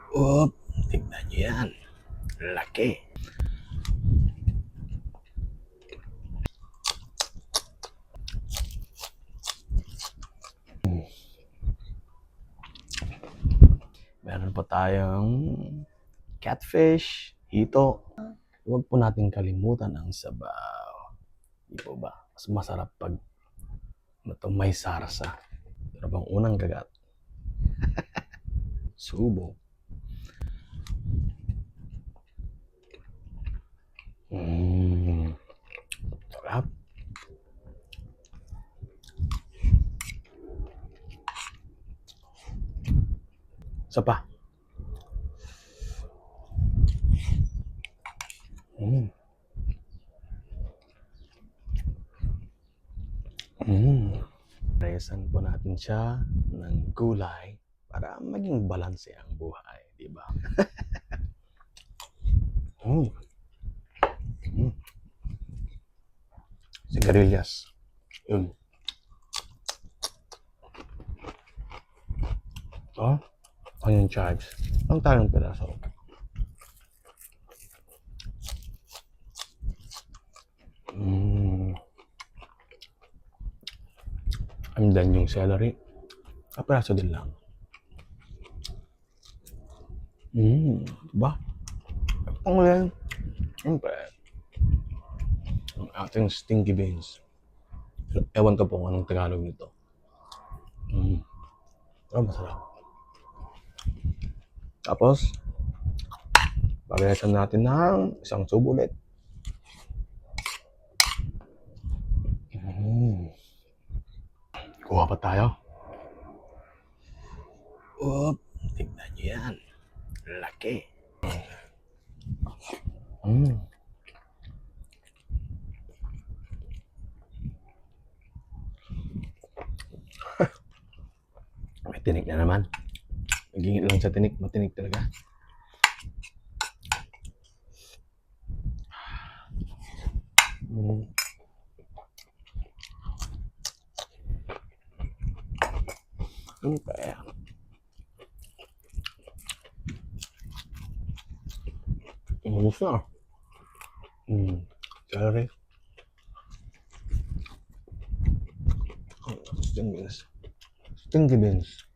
Op, tignan nyo yan. Laki. Meron pa tayong catfish, hito. Huwag po natin kalimutan ang sabaw. Di po ba? Mas masarap pag may sarsa. Pero bang unang kagat? Subo. Sarap. Isa pa. Resan po natin siya ng gulay para maging balanse ang buhay, di ba? Sigarilyas. Yun. Oh, onion chives. Ang tayong piraso. And then yung celery. Kapiraso din lang. Diba? Ang ulan. Siyempre. Ang ating stinky beans. Ewan ko po kung anong Tagalog nito. Pero masarap. Tapos, pagkakasan natin ng isang subo ulit. Kuha pa tayo. Op, tignan nyo yan. Laki. May tinik na naman. Nagingit lang sa tinik. Matinik talaga. Ano kaya? Ubus na. Celery. Stinky beans. Stinky beans.